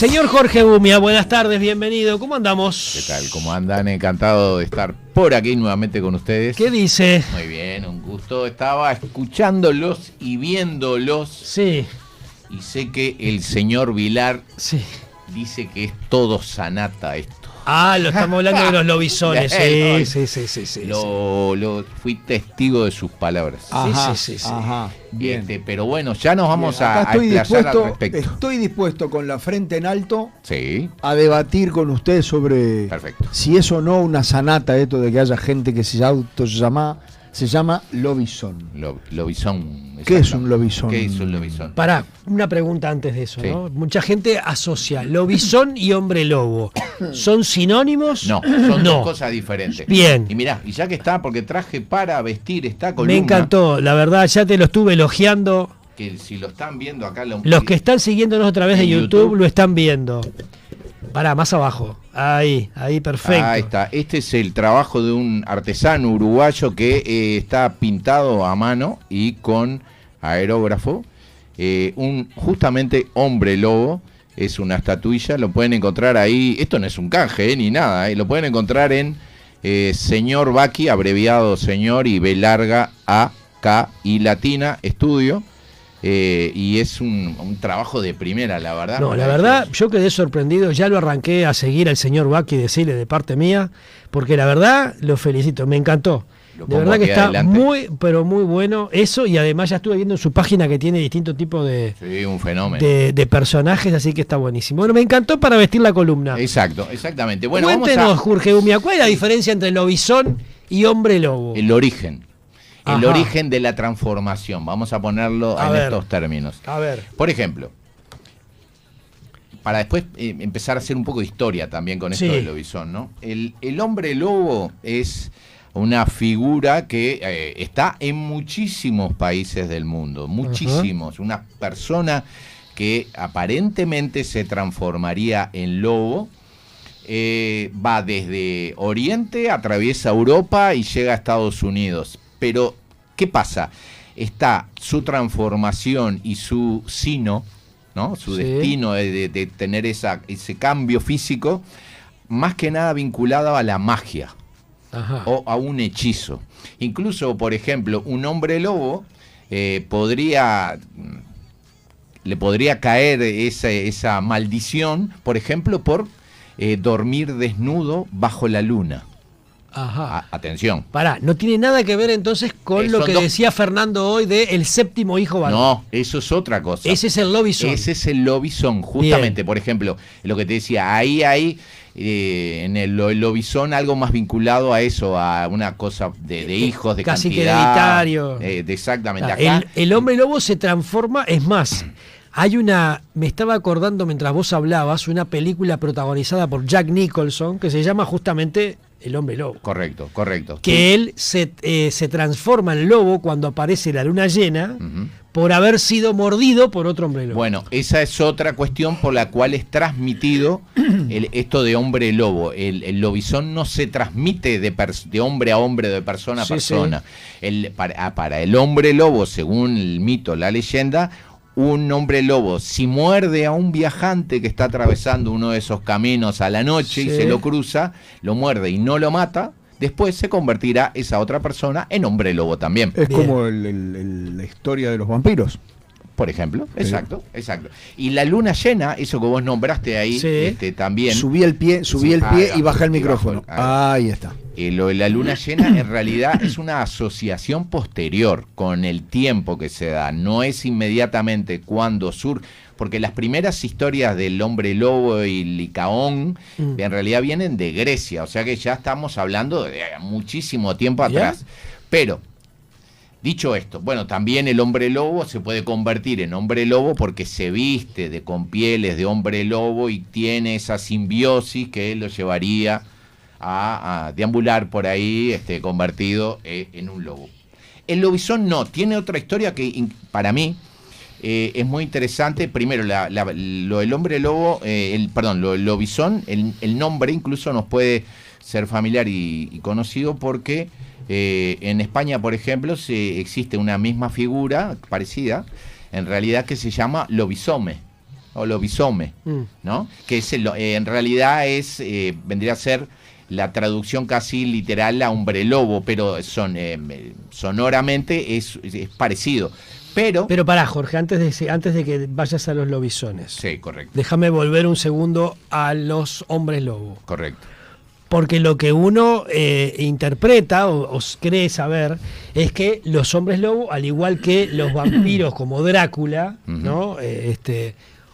Señor Jorge Bumia, buenas tardes, bienvenido. ¿Cómo andamos? ¿Qué tal? ¿Cómo andan? Encantado de estar por aquí nuevamente con ustedes. ¿Qué dice? Muy bien, un gusto. Estaba escuchándolos y viéndolos. Sí. Y sé que el señor Vilar dice que es todo sanata esto. Ah, lo estamos hablando de los lobisones. Sí. Fui testigo de sus palabras. Ajá, sí. Ajá, bien. Pero bueno, ya nos vamos a estoy explayar dispuesto, al respecto. estoy dispuesto con la frente en alto Sí, a debatir con usted sobre perfecto. si es o no una sanata esto de que haya gente que se llama lobizón. Lobizón. ¿Qué es un lobizón? ¿Qué es un lobizón? Pará, una pregunta antes de eso, Sí. ¿no? Mucha gente asocia lobizón y hombre lobo. ¿Son sinónimos? No, son dos cosas diferentes. Bien. Y mirá, y ya que está, porque traje para vestir esta columna. Me encantó, la verdad, ya te lo estuve elogiando. Que si lo están viendo acá... Los que están siguiéndonos a través de en YouTube lo están viendo. Pará, más abajo. Ahí, perfecto. Ahí está. Este es el trabajo de un artesano uruguayo que está pintado a mano y con aerógrafo. Un justamente hombre lobo. Es una estatuilla. Lo pueden encontrar ahí. Esto no es un canje ni nada. Lo pueden encontrar en Señor Baki, abreviado Señor y B larga A, K y latina, estudio. Y es un trabajo de primera, la verdad. No, la verdad, yo quedé sorprendido, ya lo arranqué a seguir al señor Baki, decirle de parte mía, porque la verdad, lo felicito, me encantó. De verdad que está adelante. Muy, pero muy bueno eso, y además ya estuve viendo en su página que tiene distintos tipos de, un fenómeno. de personajes, así que está buenísimo. Bueno, me encantó para vestir la columna. Exactamente. Bueno, cuéntenos, Jorge Bumia, ¿cuál es la diferencia entre lobizón y hombre lobo? El origen. El Ajá. origen de la transformación, vamos a ponerlo en estos términos. A ver. Por ejemplo, para después empezar a hacer un poco de historia también con esto del lobizón, ¿no? El hombre lobo es una figura que está en muchísimos países del mundo, muchísimos. Uh-huh. Una persona que aparentemente se transformaría en lobo. Va desde Oriente, atraviesa Europa y llega a Estados Unidos. Pero, ¿qué pasa? Está su transformación y su sino, ¿no? Su destino de tener ese cambio físico, más que nada vinculado a la magia. Ajá. O a un hechizo. Incluso, por ejemplo, un hombre lobo le podría caer esa maldición, por ejemplo, por dormir desnudo bajo la luna. Ajá. Atención. Pará, no tiene nada que ver entonces con lo que decía Fernando hoy de el séptimo hijo varón. No, eso es otra cosa. Ese es el lobizón. Ese es el lobizón, justamente. Bien. Por ejemplo, lo que te decía, ahí hay en el lobizón algo más vinculado a eso, a una cosa de hijos, de casi cantidad. Que hereditario. Exactamente. Acá, el hombre lobo se transforma, es más, me estaba acordando mientras vos hablabas, una película protagonizada por Jack Nicholson que se llama justamente El hombre lobo. Correcto. Que él se transforma en lobo cuando aparece la luna llena, por haber sido mordido por otro hombre lobo. Bueno, esa es otra cuestión por la cual es transmitido esto de hombre lobo. El lobizón no se transmite de hombre a hombre, de persona a persona. Sí. Para el hombre lobo, según el mito, la leyenda, un hombre lobo, si muerde a un viajante que está atravesando uno de esos caminos a la noche y se lo cruza, lo muerde y no lo mata, después se convertirá esa otra persona en hombre lobo también. Es como la historia de los vampiros. Por ejemplo, exacto. Y la luna llena, eso que vos nombraste ahí, también. Subí el pie y bajé el micrófono. Ahí está. Lo de la luna llena en realidad es una asociación posterior con el tiempo que se da, no es inmediatamente cuando surge, porque las primeras historias del hombre lobo y Licaón en realidad vienen de Grecia, o sea que ya estamos hablando de muchísimo tiempo atrás. Pero dicho esto, bueno, también el hombre lobo se puede convertir en hombre lobo porque se viste con pieles de hombre lobo y tiene esa simbiosis que lo llevaría a deambular por ahí convertido en un lobo. El lobizón no, tiene otra historia que para mí es muy interesante. Primero, lo del hombre lobo, lo del lobizón, el nombre incluso nos puede ser familiar y conocido porque en España, por ejemplo, existe una misma figura parecida, en realidad que se llama lobizome. o lobisome, ¿no? Que es en realidad vendría a ser la traducción casi literal a hombre lobo, pero sonoramente es parecido. Pero pará, Jorge, antes de que vayas a los lobisones. Sí, correcto. Déjame volver un segundo a los hombres lobo. Correcto. Porque lo que uno interpreta o cree saber es que los hombres lobo, al igual que los vampiros como Drácula, ¿no?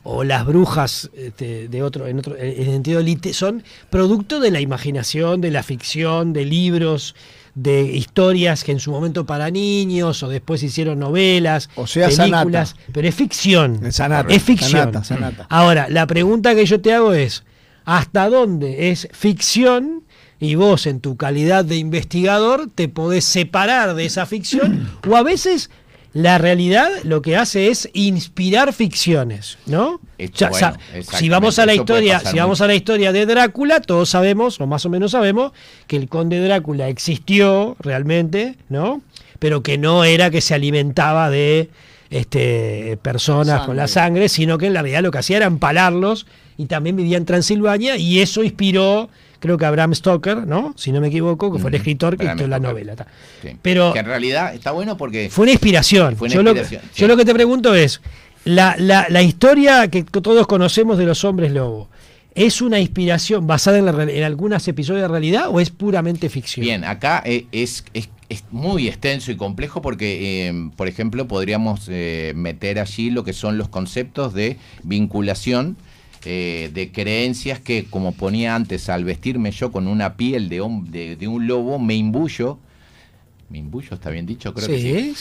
O las brujas en sentido son producto de la imaginación, de la ficción, de libros, de historias que en su momento para niños o después hicieron novelas, o sea, películas, Sanata. Pero es ficción. Sanata. Es ficción. Sanata. Ahora, la pregunta que yo te hago es, ¿hasta dónde es ficción? Y vos, en tu calidad de investigador, te podés separar de esa ficción, o a veces la realidad lo que hace es inspirar ficciones, ¿no? Si vamos a la historia de Drácula, todos sabemos, o más o menos sabemos, que el conde Drácula existió realmente, ¿no? Pero que no era que se alimentaba de personas con la sangre, sino que en la realidad lo que hacía era empalarlos, y también vivía en Transilvania, y eso inspiró, creo que Bram Stoker, ¿no? Si no me equivoco, que fue el escritor que escribió la novela. Sí. Pero que en realidad está bueno porque fue una inspiración. Yo lo que te pregunto es, la historia que todos conocemos de los hombres lobo, ¿es una inspiración basada en algunos episodios de realidad o es puramente ficción? Bien, acá es muy extenso y complejo porque, por ejemplo, podríamos meter allí lo que son los conceptos de vinculación, de creencias que, como ponía antes, al vestirme yo con una piel de un lobo, me imbuyo, está bien dicho, creo que sí.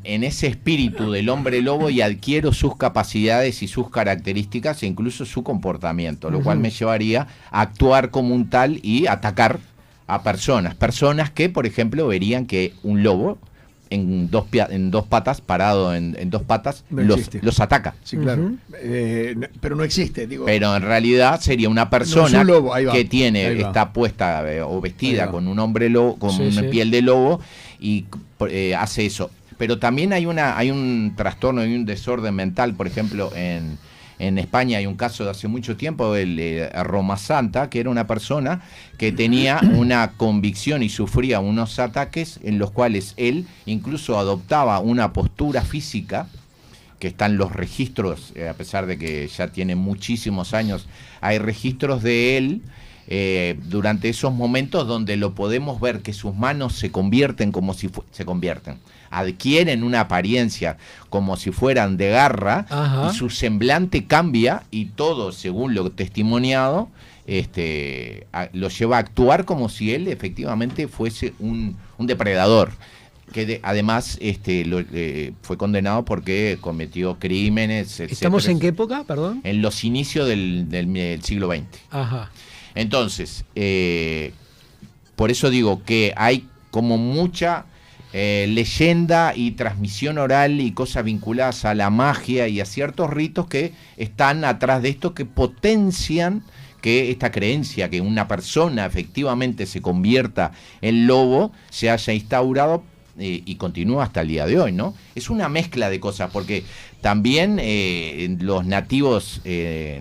En ese espíritu del hombre lobo y adquiero sus capacidades y sus características e incluso su comportamiento, lo cual me llevaría a actuar como un tal y atacar a personas que, por ejemplo, verían que un lobo en dos patas, parado en dos patas, los ataca. Sí, claro. Pero no existe, digo. Pero en realidad sería una persona que está puesta o vestida con un hombre lobo, con una piel de lobo, y hace eso. Pero también hay un trastorno y un desorden mental, por ejemplo, en España hay un caso de hace mucho tiempo, el Roma Santa, que era una persona que tenía una convicción y sufría unos ataques en los cuales él incluso adoptaba una postura física, que están los registros, a pesar de que ya tiene muchísimos años, hay registros de él durante esos momentos donde lo podemos ver que sus manos se convierten adquieren una apariencia como si fueran de garra. Ajá. Y su semblante cambia y todo, según lo testimoniado, lo lleva a actuar como si él efectivamente fuese un depredador, que además fue condenado porque cometió crímenes, etc. ¿Estamos en qué época, perdón? En los inicios del siglo XX. Ajá. Entonces, por eso digo que hay como mucha leyenda y transmisión oral y cosas vinculadas a la magia y a ciertos ritos que están atrás de esto, que potencian que esta creencia que una persona efectivamente se convierta en lobo se haya instaurado y continúa hasta el día de hoy, ¿no? Es una mezcla de cosas, porque también los nativos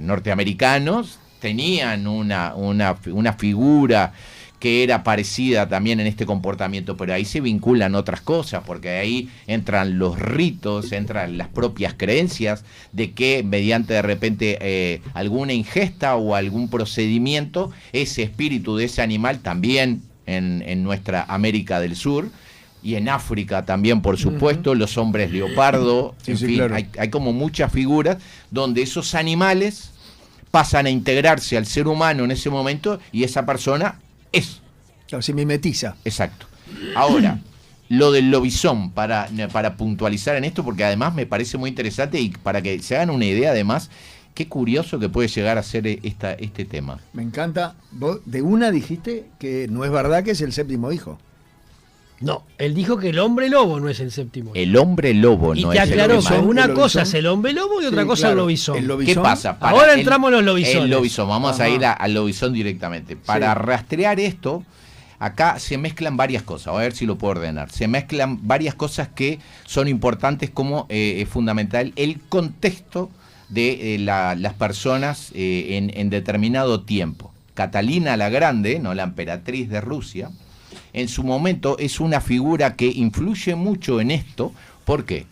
norteamericanos tenían una figura que era parecida también en este comportamiento, pero ahí se vinculan otras cosas, porque ahí entran los ritos, entran las propias creencias de que mediante de repente alguna ingesta o algún procedimiento, ese espíritu de ese animal también en nuestra América del Sur y en África también, por supuesto, los hombres leopardo, en fin, claro. Hay como muchas figuras donde esos animales pasan a integrarse al ser humano en ese momento y esa persona se mimetiza. Exacto. Ahora, lo del lobizón, para puntualizar en esto, porque además me parece muy interesante y para que se hagan una idea, además, qué curioso que puede llegar a ser este tema. Me encanta. Vos de una dijiste que no es verdad que es el séptimo hijo. No, él dijo que el hombre lobo no es el séptimo. El hombre lobo no es el séptimo. Y te aclaró, una cosa es el hombre lobo y otra cosa el lobizón. ¿Qué pasa? Ahora entramos en los lobizones. El lobizón, vamos a ir al lobizón directamente. Para rastrear esto, acá se mezclan varias cosas, a ver si lo puedo ordenar. Se mezclan varias cosas que son importantes, como es fundamental el contexto de las personas en determinado tiempo. Catalina la Grande, no la emperatriz de Rusia, en su momento es una figura que influye mucho en esto. ¿Por qué?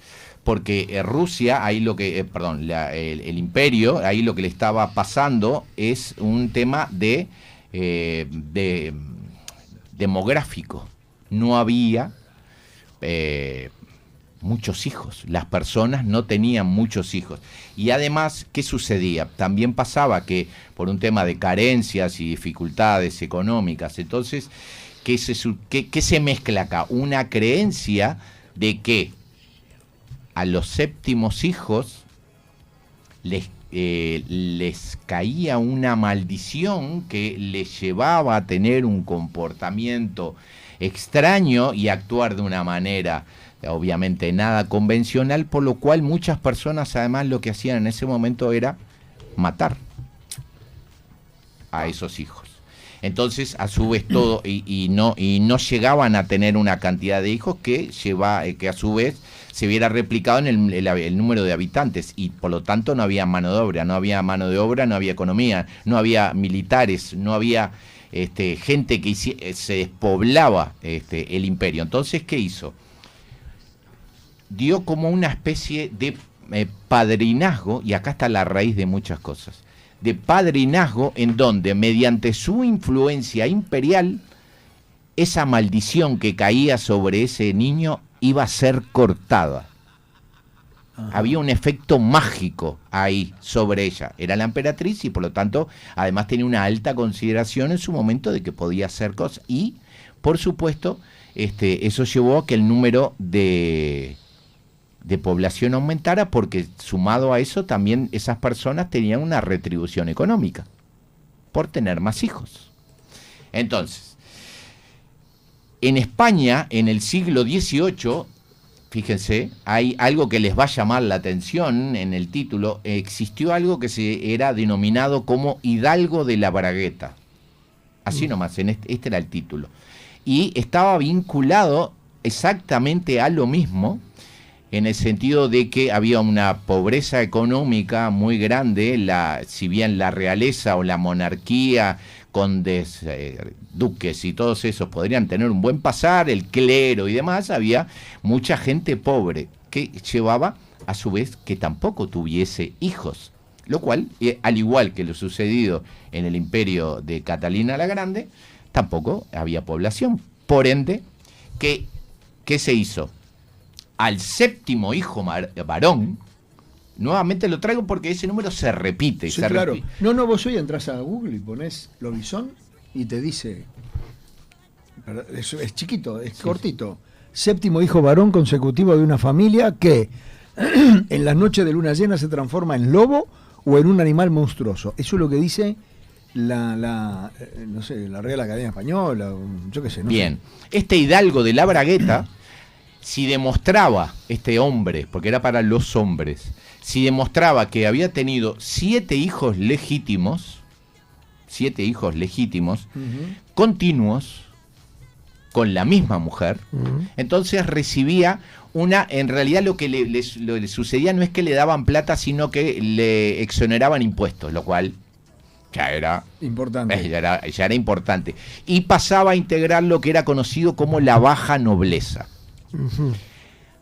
Porque Rusia, ahí lo que, el imperio, ahí lo que le estaba pasando es un tema de demográfico. No había muchos hijos, las personas no tenían muchos hijos. Y además, ¿qué sucedía? También pasaba que por un tema de carencias y dificultades económicas, entonces, ¿qué se mezcla acá? Una creencia de que a los séptimos hijos les caía una maldición que les llevaba a tener un comportamiento extraño y actuar de una manera obviamente nada convencional, por lo cual muchas personas además lo que hacían en ese momento era matar a esos hijos. Entonces, a su vez todo, y no llegaban a tener una cantidad de hijos que a su vez se viera replicado en el número de habitantes, y por lo tanto no había mano de obra, no había economía, no había militares, no había gente que se despoblaba el imperio. Entonces, ¿qué hizo? Dio como una especie de padrinazgo, y acá está la raíz de muchas cosas, de padrinazgo en donde mediante su influencia imperial esa maldición que caía sobre ese niño iba a ser cortada. Ajá. Había un efecto mágico ahí sobre ella. Era la emperatriz y por lo tanto además tenía una alta consideración en su momento de que podía hacer cosas, y por supuesto eso llevó a que el número de población aumentara, porque sumado a eso también esas personas tenían una retribución económica por tener más hijos. Entonces, en España, en el siglo XVIII, fíjense, hay algo que les va a llamar la atención en el título. Existió algo que era denominado como Hidalgo de la Bragueta. Así nomás, este era el título. Y estaba vinculado exactamente a lo mismo, en el sentido de que había una pobreza económica muy grande, si bien la realeza o la monarquía, condes, duques y todos esos podrían tener un buen pasar, el clero y demás, había mucha gente pobre que llevaba a su vez que tampoco tuviese hijos, lo cual, al igual que lo sucedido en el imperio de Catalina la Grande, tampoco había población. Por ende, ¿qué se hizo? Al séptimo hijo varón, nuevamente lo traigo porque ese número se repite. Sí, claro. No, vos hoy entras a Google y pones lobizón y te dice, es chiquito, es cortito. Séptimo hijo varón consecutivo de una familia que en las noches de luna llena se transforma en lobo o en un animal monstruoso. Eso es lo que dice la Real Academia Española, yo qué sé. Bien, este Hidalgo de la Bragueta, si demostraba, este hombre, porque era para los hombres, si demostraba que había tenido 7 hijos legítimos, continuos, con la misma mujer, entonces recibía en realidad lo que le sucedía no es que le daban plata, sino que le exoneraban impuestos, lo cual ya era importante. Ya era importante. Y pasaba a integrar lo que era conocido como la baja nobleza.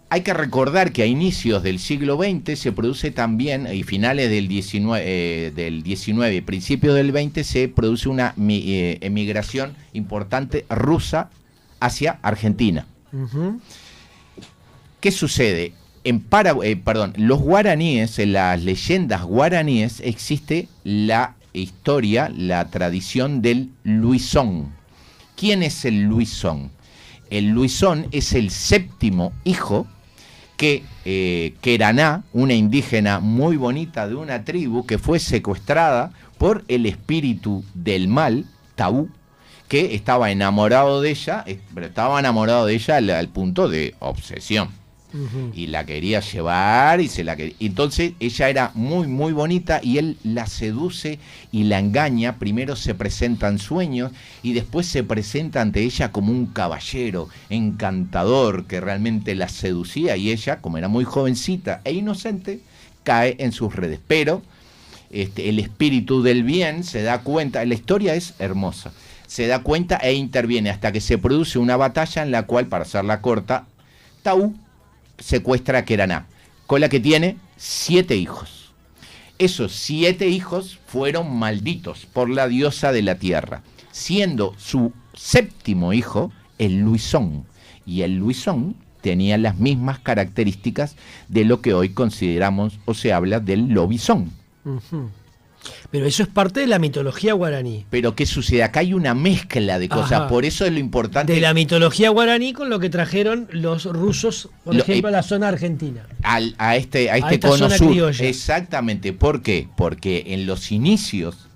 Hay que recordar que a inicios del siglo XX se produce también, y finales del 19, principios del 20, se produce una emigración importante rusa hacia Argentina. ¿Qué sucede? Los guaraníes, en las leyendas guaraníes, existe la historia, la tradición del Luisón. ¿Quién es el Luisón? El Luisón es el séptimo hijo que Queraná, una indígena muy bonita de una tribu que fue secuestrada por el espíritu del mal, Tabú, que estaba enamorado de ella, pero estaba enamorado de ella al punto de obsesión. Y la quería llevar entonces ella era muy muy bonita y él la seduce y la engaña. Primero se presenta en sueños y después se presenta ante ella como un caballero encantador que realmente la seducía, y ella, como era muy jovencita e inocente, cae en sus redes. Pero el espíritu del bien se da cuenta, la historia es hermosa, se da cuenta e interviene hasta que se produce una batalla en la cual, para hacerla corta, Tau secuestra a Keraná, con la que tiene 7 hijos. Esos 7 hijos fueron malditos por la diosa de la tierra, siendo su 7º hijo el Luisón. Y el Luisón tenía las mismas características de lo que hoy consideramos o se habla del lobizón. Uh-huh. Pero eso es parte de la mitología guaraní. Pero ¿qué sucede? Acá hay una mezcla de cosas. Ajá. Por eso es lo importante. De la mitología guaraní con lo que trajeron los rusos, por ejemplo, a la zona argentina. A este cono sur. Criolla. Exactamente. ¿Por qué? Porque en los inicios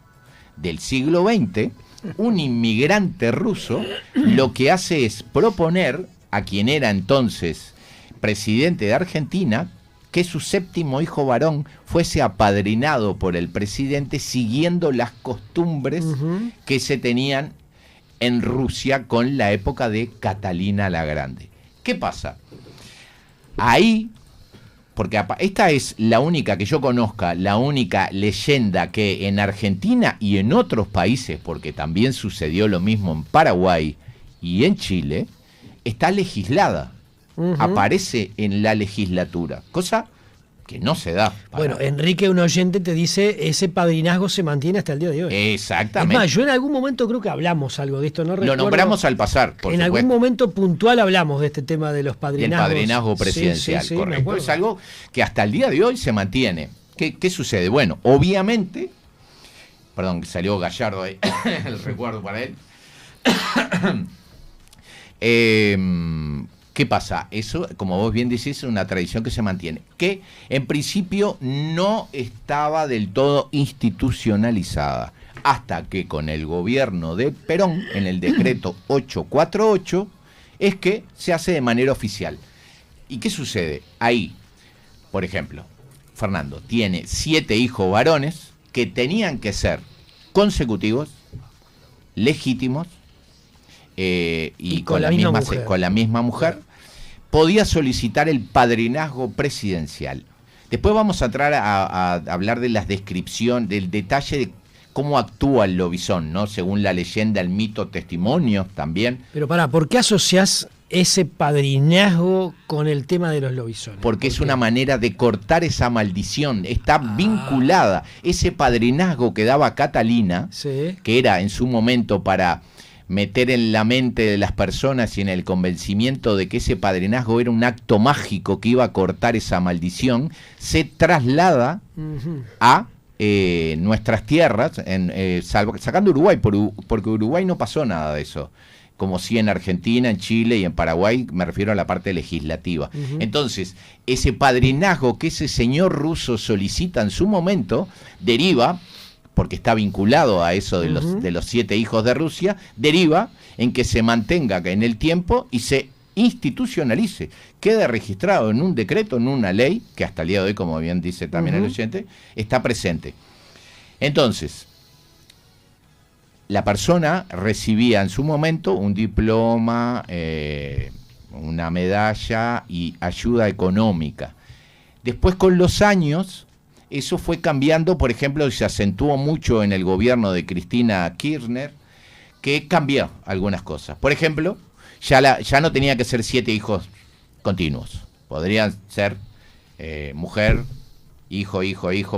del siglo XX, un inmigrante ruso lo que hace es proponer a quien era entonces presidente de Argentina que su 7º hijo varón fuese apadrinado por el presidente siguiendo las costumbres que se tenían en Rusia con la época de Catalina la Grande. ¿Qué pasa? Ahí, porque esta es la única que yo conozca, la única leyenda que en Argentina y en otros países, porque también sucedió lo mismo en Paraguay y en Chile, está legislada. Aparece en la legislatura, cosa que no se da. Bueno, Enrique, un oyente, te dice, ese padrinazgo se mantiene hasta el día de hoy. Exactamente. Es más, yo en algún momento creo que hablamos algo de esto, no recuerdo. Lo nombramos al pasar, por supuesto. Algún momento puntual hablamos de este tema de los padrinazgos. Del padrinazgo presidencial, sí, correcto. Es algo que hasta el día de hoy se mantiene. ¿Qué sucede? Bueno, obviamente, perdón, que salió Gallardo ahí, el recuerdo para él. ¿Qué pasa? Eso, como vos bien decís, es una tradición que se mantiene, que en principio no estaba del todo institucionalizada, hasta que con el gobierno de Perón, en el decreto 848, es que se hace de manera oficial. ¿Y qué sucede? Ahí, por ejemplo, Fernando tiene 7 hijos varones que tenían que ser consecutivos, legítimos, y con la misma mujer, podía solicitar el padrinazgo presidencial. Después vamos a entrar a hablar de las descripciones, del detalle de cómo actúa el lobizón, ¿no? Según la leyenda, el mito, testimonios también. Pero ¿por qué asociás ese padrinazgo con el tema de los lobisones? Porque es una manera de cortar esa maldición, está vinculada. Ese padrinazgo que daba Catalina, sí, que era en su momento para meter en la mente de las personas y en el convencimiento de que ese padrinazgo era un acto mágico que iba a cortar esa maldición, se traslada a nuestras tierras, sacando Uruguay, porque Uruguay no pasó nada de eso, como sí en Argentina, en Chile y en Paraguay, me refiero a la parte legislativa. Entonces, ese padrinazgo que ese señor ruso solicita en su momento, deriva, porque está vinculado a eso de los 7 hijos de Rusia, deriva en que se mantenga en el tiempo y se institucionalice, quede registrado en un decreto, en una ley, que hasta el día de hoy, como bien dice también el oyente, está presente. Entonces, la persona recibía en su momento un diploma, una medalla y ayuda económica. Después, con los años, eso fue cambiando. Por ejemplo, se acentuó mucho en el gobierno de Cristina Kirchner, que cambió algunas cosas. Por ejemplo, ya no tenía que ser 7 hijos continuos. Podrían ser mujer, hijo,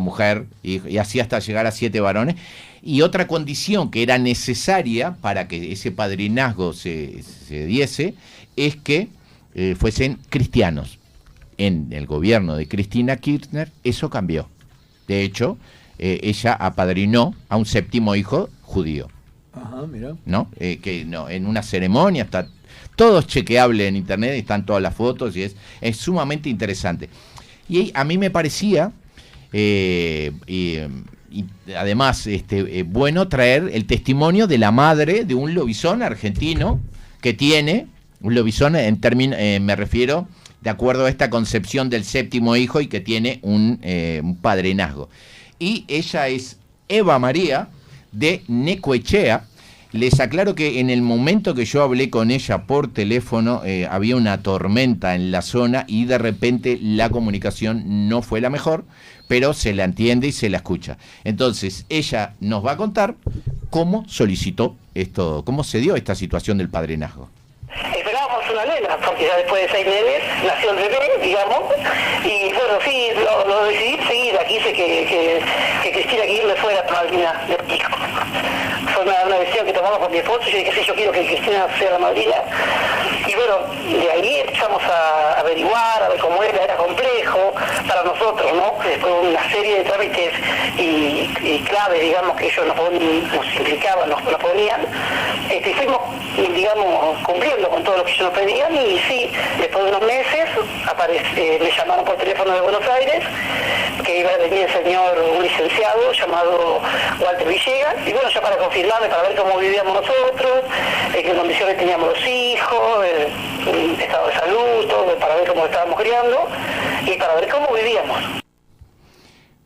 mujer, hijo, y así hasta llegar a 7 varones. Y otra condición que era necesaria para que ese padrinazgo se diese es que fuesen cristianos. En el gobierno de Cristina Kirchner eso cambió. De hecho, ella apadrinó a un 7º hijo judío. Ajá, mira. ¿No? En una ceremonia, está todo es chequeable en internet, están todas las fotos y es sumamente interesante. Y a mí me parecía, y además, bueno traer el testimonio de la madre de un lobizón argentino que tiene, un lobizón me refiero de acuerdo a esta concepción del 7º hijo y que tiene un padrinazgo. Y ella es Eva María de Necoechea, Les aclaro que en el momento que yo hablé con ella por teléfono, había una tormenta en la zona y de repente la comunicación no fue la mejor, pero se la entiende y se la escucha. Entonces, ella nos va a contar cómo solicitó esto, cómo se dio esta situación del padrinazgo. Esperábamos una nena, porque ya después de 6 meses nació el bebé, digamos, y bueno, sí, lo decidí seguir. Quise que Cristina Kirchner fuera madrina del chico. Fue una decisión que tomamos con mi esposo. Yo dije, sí, yo quiero que Cristina sea la madrina. Y bueno, de ahí empezamos a averiguar, a ver cómo era complejo para nosotros, ¿no? Después de una serie de trámites y claves, digamos, que ellos nos implicaban, nos ponían, fuimos, digamos, cumpliendo con todo lo que ellos nos pedían, y sí, después de unos meses me llamaron por teléfono de Buenos Aires que iba a venir el señor, un licenciado llamado Walter Villegas, y bueno, ya para confirmarme, para ver cómo vivíamos nosotros, en qué condiciones teníamos los hijos, el estado de salud, todo, para ver cómo estábamos criando y para ver cómo vivíamos.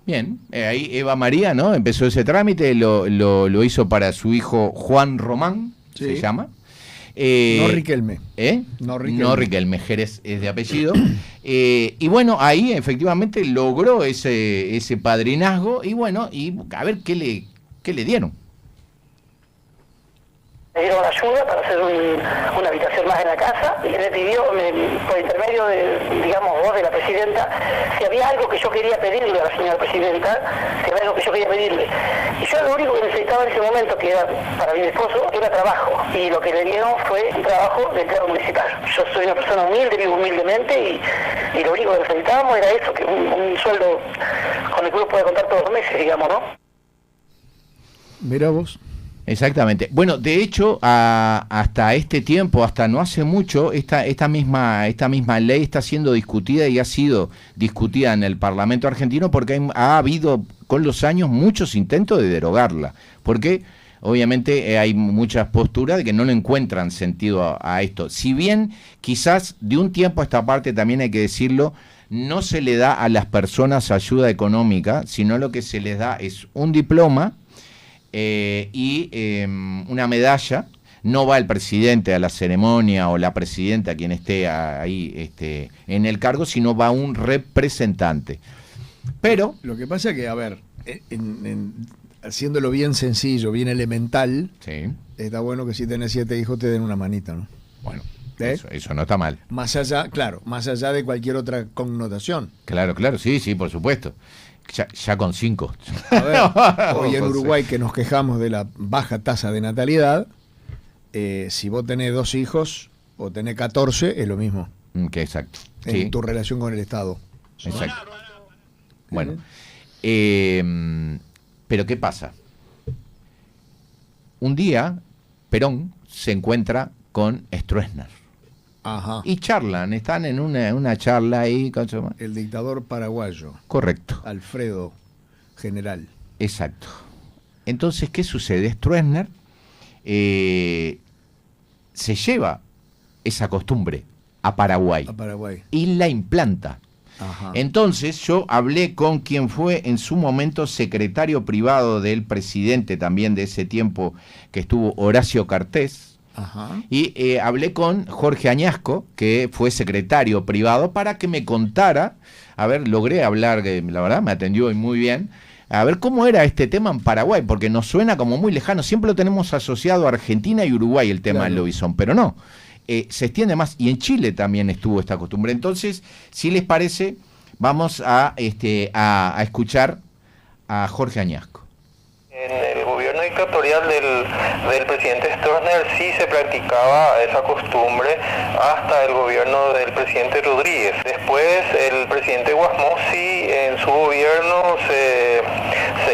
Bien, ahí Eva María, ¿no? Empezó ese trámite, lo hizo para su hijo Juan Román, sí. Se llama. No Riquelme. No Riquelme, Jerez es de apellido. Y bueno, ahí efectivamente logró ese padrinazgo y bueno, y a ver qué le dieron. Me dieron ayuda para hacer una habitación más en la casa, y me pidió, por intermedio vos de la presidenta, si había algo que yo quería pedirle a la señora presidenta, si había algo que yo quería pedirle. Y yo lo único que necesitaba en ese momento, que era para mi esposo, era trabajo. Y lo que le dieron fue un trabajo de empleado municipal. Yo soy una persona humilde, vivo humildemente, y lo único que necesitábamos era eso, que un sueldo con el que uno puede contar todos los meses, digamos, ¿no? Mirá vos. Exactamente. Bueno, de hecho, hasta este tiempo, hasta no hace mucho, esta misma ley está siendo discutida y ha sido discutida en el Parlamento argentino porque ha habido con los años muchos intentos de derogarla. Porque obviamente hay muchas posturas de que no le encuentran sentido a esto. Si bien quizás de un tiempo a esta parte, también hay que decirlo, no se le da a las personas ayuda económica, sino lo que se les da es un diploma y una medalla. No va el presidente a la ceremonia o la presidenta, quien esté ahí en el cargo, sino va un representante. Pero lo que pasa es que, a ver, haciéndolo bien sencillo, bien elemental, sí, está bueno que si tenés 7 hijos te den una manita, ¿no? Bueno, eso no está mal. Más allá de cualquier otra connotación. Claro, sí, por supuesto. Ya con 5. A ver, hoy en Uruguay, que nos quejamos de la baja tasa de natalidad, si vos tenés 2 hijos o tenés 14, es lo mismo. Que exacto. En tu relación con el Estado. Exacto. Bueno, pero ¿qué pasa? Un día Perón se encuentra con Stroessner. Ajá. Y charlan, están en una charla ahí. El dictador paraguayo. Correcto. Alfredo, general. Exacto. Entonces, ¿qué sucede? Stroessner se lleva esa costumbre a Paraguay. Y la implanta. Ajá. Entonces yo hablé con quien fue en su momento secretario privado del presidente también de ese tiempo, que estuvo Horacio Cartés. Ajá. Y hablé con Jorge Añasco, que fue secretario privado, para que me contara, logré hablar, la verdad me atendió muy bien, a ver cómo era este tema en Paraguay, porque nos suena como muy lejano, siempre lo tenemos asociado a Argentina y Uruguay el tema del lobizón, pero no, se extiende más, y en Chile también estuvo esta costumbre. Entonces, si les parece, vamos a escuchar a Jorge Añasco. En el gobierno dictatorial del presidente Stroessner sí se practicaba esa costumbre hasta el gobierno del presidente Rodríguez. Después el presidente Guasmosi en su gobierno se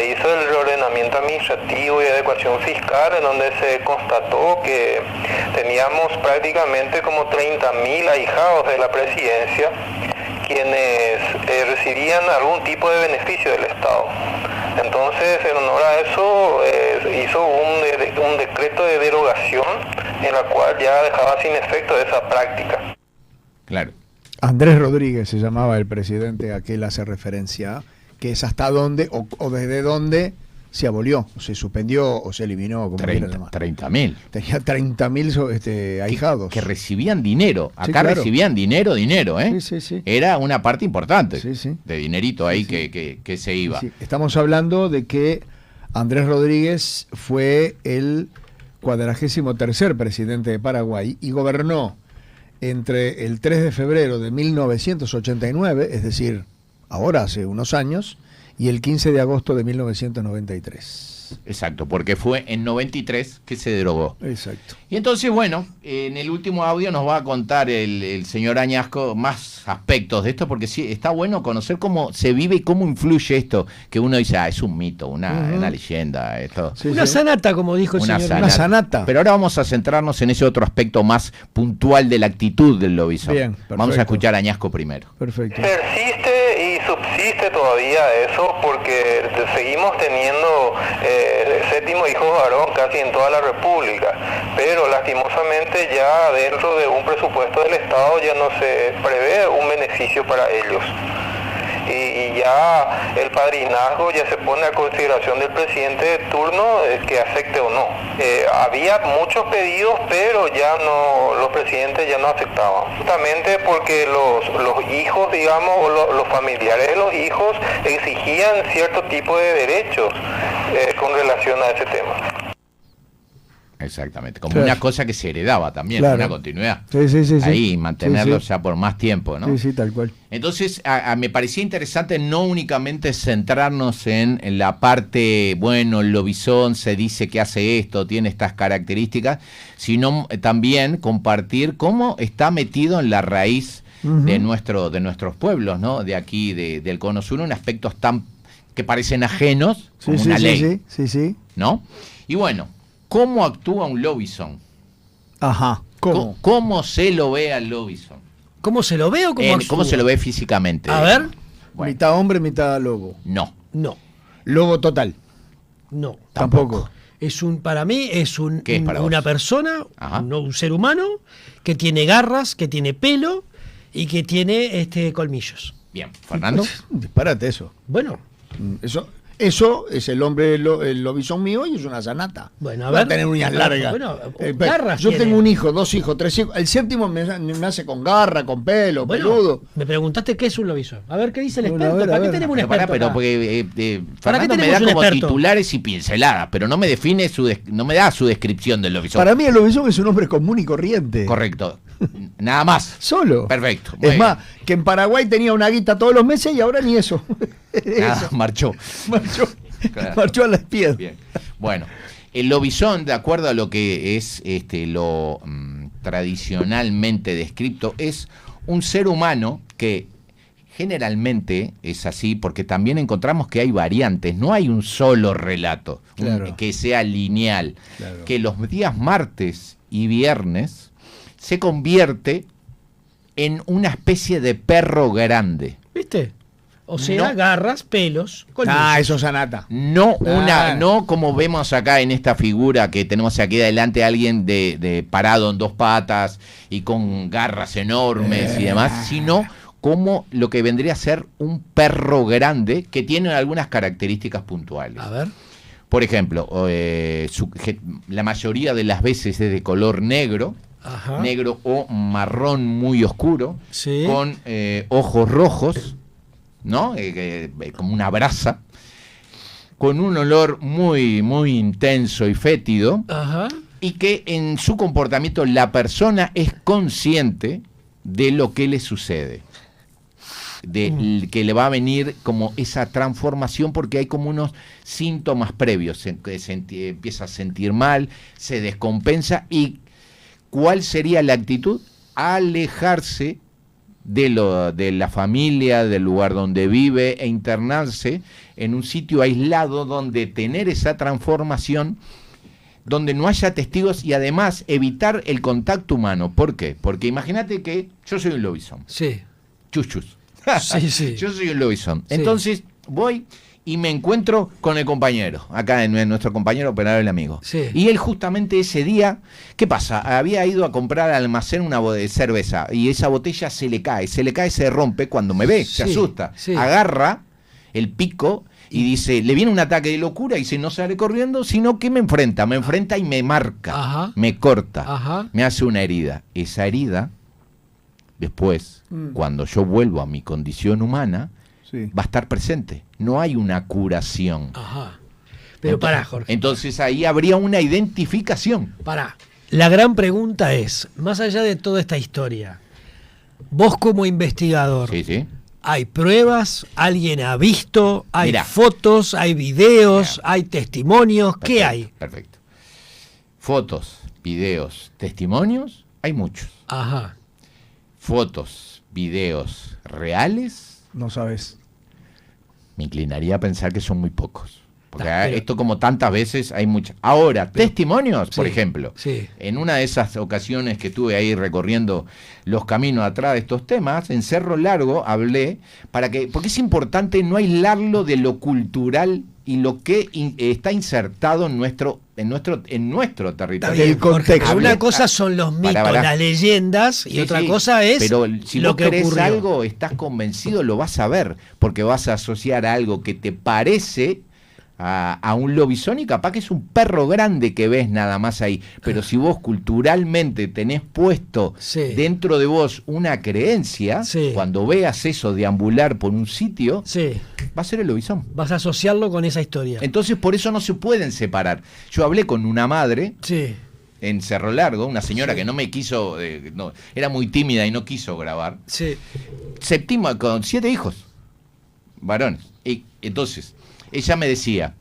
hizo el reordenamiento administrativo y adecuación fiscal, en donde se constató que teníamos prácticamente como 30.000 ahijados de la presidencia quienes recibían algún tipo de beneficio del Estado. Entonces, en honor a eso, hizo un decreto de derogación en la cual ya dejaba sin efecto esa práctica. Claro. Andrés Rodríguez se llamaba el presidente a que él hace referencia, que es hasta dónde o desde dónde se abolió, o se suspendió o se eliminó. Como 30.000. Tenía 30.000 ahijados. Que recibían dinero. Acá recibían dinero, ¿eh? Sí. Era una parte importante de dinerito ahí que se iba. Sí. Estamos hablando de que Andrés Rodríguez fue el 43º presidente de Paraguay y gobernó entre el 3 de febrero de 1989, es decir, ahora hace unos años, y el 15 de agosto de 1993. Exacto, porque fue en 93 que se derogó. Exacto. Y entonces, bueno, en el último audio nos va a contar el señor Añasco más aspectos de esto, porque sí, está bueno conocer cómo se vive y cómo influye esto, que uno dice, es un mito, una leyenda. Esto. Sí, una sanata, como dijo el señor. Una sanata. Pero ahora vamos a centrarnos en ese otro aspecto más puntual de la actitud del lobizón. Bien, perfecto. Vamos a escuchar a Añasco primero. Perfecto. Persiste y subsiste todavía eso, porque seguimos teniendo séptimo hijo varón casi en toda la República, pero lastimosamente ya dentro de un presupuesto del Estado ya no se prevé un beneficio para ellos. Y ya el padrinazgo ya se pone a consideración del presidente de turno que acepte o no. Había muchos pedidos, pero ya no, los presidentes ya no aceptaban. Justamente porque los hijos, digamos, o los familiares de los hijos exigían cierto tipo de derechos con relación a ese tema. Exactamente, como una cosa que se heredaba también, una continuidad. Sí. Ahí, mantenerlo ya por más tiempo, ¿no? Sí, tal cual. Entonces, me parecía interesante no únicamente centrarnos en la parte, bueno, el lobizón se dice que hace esto, tiene estas características, sino también compartir cómo está metido en la raíz de nuestros pueblos, ¿no? De aquí, del Cono Sur, en aspectos tan que parecen ajenos como una ley. Sí. ¿No? Y bueno, ¿cómo actúa un lobizón? Ajá. ¿Cómo se lo ve al lobizón? ¿Cómo se lo ve o cómo se lo ve físicamente? A ver. Bueno. Mitad hombre, mitad lobo. No. Lobo total. No. Tampoco. Para mí es una persona, un ser humano, que tiene garras, que tiene pelo y que tiene colmillos. Bien, Fernando. Disparate eso. Bueno. Eso es el hombre, el lobizón mío, y es una sanata. Bueno, va a tener uñas largas. Bueno, garras yo tiene. tengo un hijo, 2 hijos, 3 hijos. El séptimo me nace con garra, con pelo, peludo. Me preguntaste qué es un lobizón. A ver qué dice el experto. ¿Para qué tenemos un experto? Pero porque Fernando me da como titulares y pinceladas, pero no me define no me da su descripción del lobizón. Para mí el lobizón es un hombre común y corriente. Correcto. Nada más. Solo. Perfecto. Es más, que en Paraguay tenía una guita todos los meses y ahora ni eso. Marchó. Claro. Marchó a las piedras. Bien. Bueno, el lobizón, de acuerdo a lo que es lo tradicionalmente descrito, es un ser humano que generalmente es así, porque también encontramos que hay variantes, no hay un solo relato que sea lineal, que los días martes y viernes se convierte en una especie de perro grande. ¿Viste? O sea, garras, pelos, colmillos. Eso es sanata. No como vemos acá en esta figura que tenemos aquí adelante, alguien de parado en 2 patas y con garras enormes y demás, sino como lo que vendría a ser un perro grande que tiene algunas características puntuales. A ver. Por ejemplo, la mayoría de las veces es de color negro, negro o marrón muy oscuro, con ojos rojos, ¿no? Como una brasa, con un olor muy, muy intenso y fétido, y que en su comportamiento la persona es consciente de lo que le sucede, que le va a venir como esa transformación, porque hay como unos síntomas previos, empieza a sentir mal, se descompensa, y ¿cuál sería la actitud? Alejarse de la familia, del lugar donde vive, e internarse en un sitio aislado donde tener esa transformación, donde no haya testigos, y además evitar el contacto humano. ¿Por qué? Porque imagínate que yo soy un lobizón. Sí. Chus. Sí. Yo soy un lobizón. Sí. Entonces voy y me encuentro con el compañero, acá nuestro compañero operador, el amigo. Sí. Y él justamente ese día, ¿qué pasa? Había ido a comprar al almacén una cerveza, y esa botella se le cae, se rompe cuando me ve, se asusta, agarra el pico Y dice, le viene un ataque de locura y dice, no sale corriendo, sino que me enfrenta y me marca, me corta, me hace una herida. Esa herida, después, cuando yo vuelvo a mi condición humana, va a estar presente. No hay una curación. Pero pará, Jorge. Entonces ahí habría una identificación. Pará. La gran pregunta es, más allá de toda esta historia, vos como investigador, ¿hay pruebas? ¿Alguien ha visto? ¿Hay fotos? ¿Hay videos? ¿Hay testimonios? ¿Qué hay? Perfecto. Fotos, videos, testimonios, hay muchos. Fotos, videos reales. No sabes. Me inclinaría a pensar que son muy pocos. Porque esto, como tantas veces, hay muchas. Ahora, testimonios, por ejemplo. En una de esas ocasiones que estuve ahí recorriendo los caminos atrás de estos temas, en Cerro Largo hablé, porque es importante no aislarlo de lo cultural y lo que está insertado en nuestro territorio. El contexto. Una cosa son los mitos, las leyendas, y otra cosa es pero si lo vos que querés ocurrió. algo, estás convencido, lo vas a ver, porque vas a asociar a algo que te parece a un lobizón y capaz que es un perro grande que ves nada más ahí, pero si vos culturalmente tenés puesto dentro de vos una creencia, cuando veas eso deambular por un sitio, va a ser el lobizón. Vas a asociarlo con esa historia. Entonces por eso no se pueden separar. Yo hablé con una madre en Cerro Largo, una señora que no me quiso, era muy tímida y no quiso grabar, séptima, con 7 hijos varones, y entonces ella me decía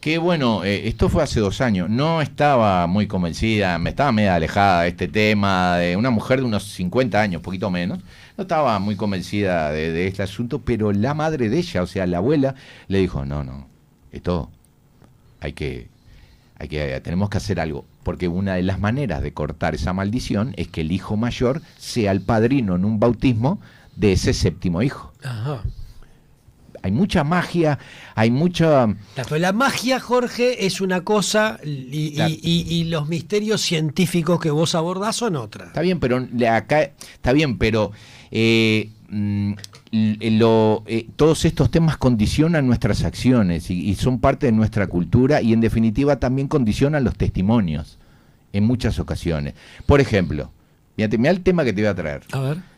que bueno, esto fue hace 2 años, no estaba muy convencida, me estaba medio alejada de este tema, de una mujer de unos 50 años, poquito menos, no estaba muy convencida de este asunto, pero la madre de ella, o sea, la abuela, le dijo, no, esto tenemos que hacer algo, porque una de las maneras de cortar esa maldición es que el hijo mayor sea el padrino en un bautismo de ese 7º hijo. Hay mucha magia, Pero la magia, Jorge, es una cosa y los misterios científicos que vos abordás son otras. Está bien, pero todos estos temas condicionan nuestras acciones y son parte de nuestra cultura y en definitiva también condicionan los testimonios en muchas ocasiones. Por ejemplo, mirá el tema que te voy a traer. A ver.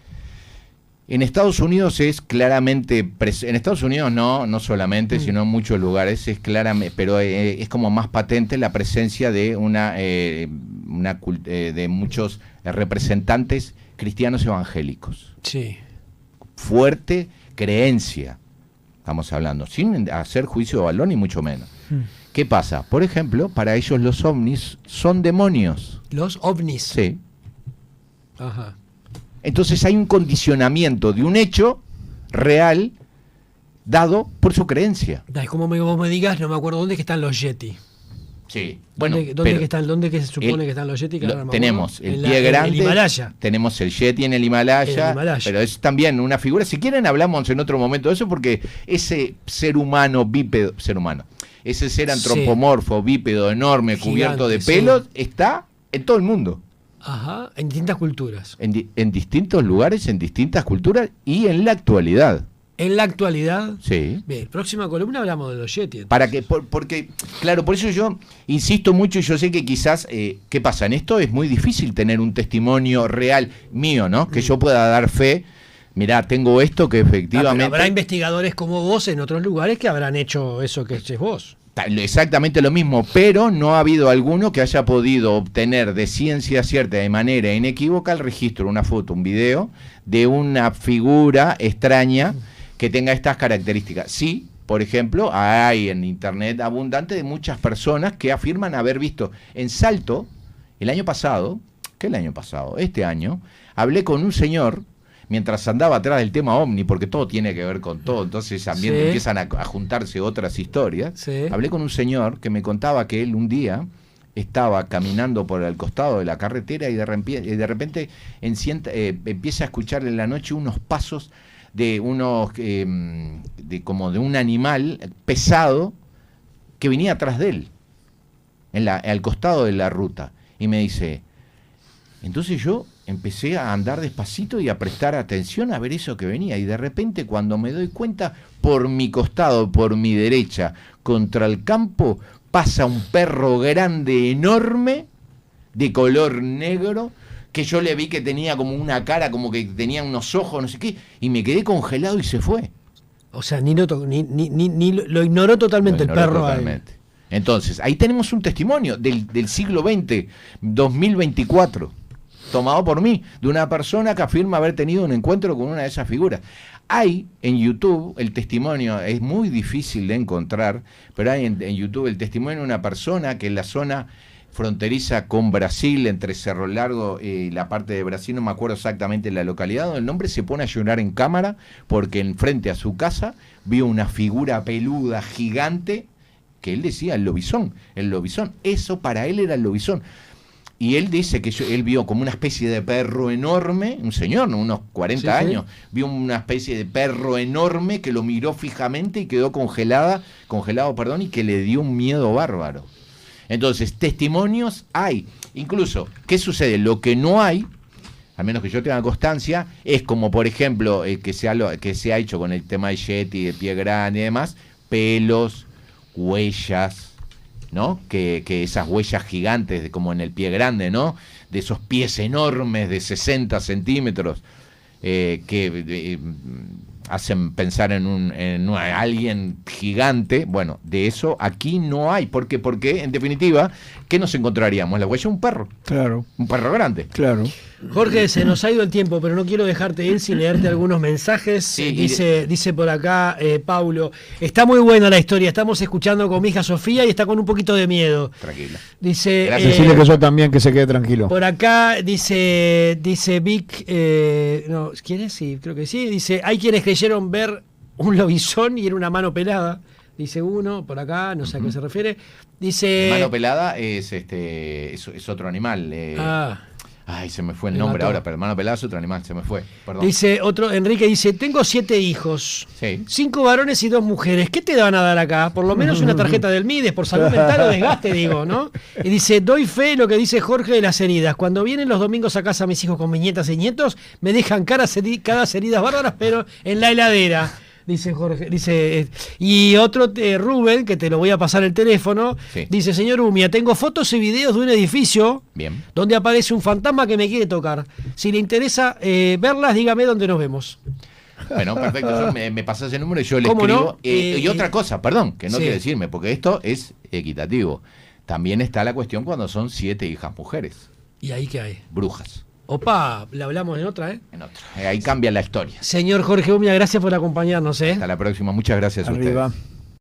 En Estados Unidos es claramente, en Estados Unidos no solamente, sino en muchos lugares es claramente, pero es como más patente la presencia de de muchos representantes cristianos evangélicos. Fuerte creencia, estamos hablando, sin hacer juicio de valor ni mucho menos. ¿Qué pasa? Por ejemplo, para ellos los ovnis son demonios. ¿Los ovnis? Sí. Entonces hay un condicionamiento de un hecho real dado por su creencia. Es como vos me digas, no me acuerdo dónde que están los Yeti. Sí, bueno, ¿Dónde que se supone que están los Yeti? Tenemos el pie grande, el Himalaya. Tenemos el Yeti en el Himalaya, pero es también una figura. Si quieren hablamos en otro momento de eso, porque ese ser humano bípedo, ese ser antropomorfo, bípedo, enorme, gigante, cubierto de pelos, está en todo el mundo. En distintas culturas. En distintos lugares, en distintas culturas y en la actualidad. ¿En la actualidad? Sí. Bien, próxima columna hablamos de los Yeti. Porque, claro, por eso yo insisto mucho y yo sé que quizás, ¿qué pasa? En esto es muy difícil tener un testimonio real mío, ¿no? Que yo pueda dar fe. Mirá, tengo esto que efectivamente... Habrá investigadores como vos en otros lugares que habrán hecho eso que haces vos. Exactamente lo mismo, pero no ha habido alguno que haya podido obtener de ciencia cierta, de manera inequívoca, el registro, una foto, un video de una figura extraña que tenga estas características. Sí, por ejemplo, hay en internet abundante de muchas personas que afirman haber visto en Salto el año pasado, este año, hablé con un señor mientras andaba atrás del tema ovni, porque todo tiene que ver con todo, entonces también empiezan a juntarse otras historias. Hablé con un señor que me contaba que él un día estaba caminando por el costado de la carretera y de repente empieza a escuchar en la noche unos pasos de como de un animal pesado que venía atrás de él, al costado de la ruta, y me dice, entonces yo empecé a andar despacito y a prestar atención a ver eso que venía. Y de repente, cuando me doy cuenta, por mi costado, por mi derecha, contra el campo, pasa un perro grande, enorme, de color negro, que yo le vi que tenía como una cara, como que tenía unos ojos, no sé qué, y me quedé congelado y se fue. O sea, ni lo ignoró totalmente el perro. Totalmente. Entonces, ahí tenemos un testimonio del siglo XX, 2024, tomado por mí, de una persona que afirma haber tenido un encuentro con una de esas figuras. Hay en YouTube el testimonio, es muy difícil de encontrar, pero hay en YouTube el testimonio de una persona que en la zona fronteriza con Brasil, entre Cerro Largo y la parte de Brasil, no me acuerdo exactamente la localidad, donde el hombre se pone a llorar en cámara porque enfrente a su casa vio una figura peluda, gigante, que él decía el lobizón, eso para él era el lobizón. Y él dice que él vio como una especie de perro enorme, un señor, ¿no? Unos 40 años, vio una especie de perro enorme que lo miró fijamente y quedó congelado, y que le dio un miedo bárbaro. Entonces, testimonios hay. Incluso, ¿qué sucede? Lo que no hay, al menos que yo tenga constancia, es como, por ejemplo, que se ha hecho con el tema de Yeti, de Pie Grande y demás, pelos, huellas, ¿no? Que esas huellas gigantes, como en el Pie Grande, ¿no? De esos pies enormes de 60 centímetros, que hacen pensar en alguien gigante. Bueno, de eso aquí no hay. ¿Por qué? Porque, en definitiva, ¿qué nos encontraríamos? La huella de un perro. Claro. Un perro grande. Claro. Jorge, se nos ha ido el tiempo, pero no quiero dejarte ir sin leerte algunos mensajes. Sí, dice por acá Paulo, está muy buena la historia, estamos escuchando con mi hija Sofía y está con un poquito de miedo. Tranquila. Dice, decirle que yo también, que se quede tranquilo. Por acá dice Vic, no, ¿quién es? Sí, creo que sí. Dice, hay quienes creyeron ver un lobizón y era una mano pelada. Dice uno, por acá, no sé a qué se refiere. Dice... Mano pelada es otro animal. Ay, se me fue el nombre ahora, pero mano pelada es otro animal, se me fue. Perdón. Dice otro, Enrique dice, tengo 7 hijos, sí. 5 varones y 2 mujeres. ¿Qué te van a dar acá? Por lo menos una tarjeta del MIDES, por salud mental o desgaste, digo, ¿no? Y dice, doy fe de lo que dice Jorge de las heridas. Cuando vienen los domingos a casa mis hijos con mis nietas y nietos, me dejan cada heridas bárbaras, pero en la heladera. Dice Jorge, y otro Rubén, que te lo voy a pasar el teléfono, sí. Dice, señor Umia, tengo fotos y videos de un edificio bien, donde aparece un fantasma que me quiere tocar. Si le interesa verlas, dígame dónde nos vemos. Bueno, perfecto, me pasas el número y yo le escribo. No? Y otra cosa, perdón, que no sí. quiero decirme, porque esto es equitativo. También está la cuestión cuando son 7 hijas mujeres. ¿Y ahí qué hay? Brujas. Opa, le hablamos en otra, ¿eh? En otra. Ahí cambia la historia. Señor Jorge Umia, gracias por acompañarnos, ¿eh? Hasta la próxima. Muchas gracias a ustedes.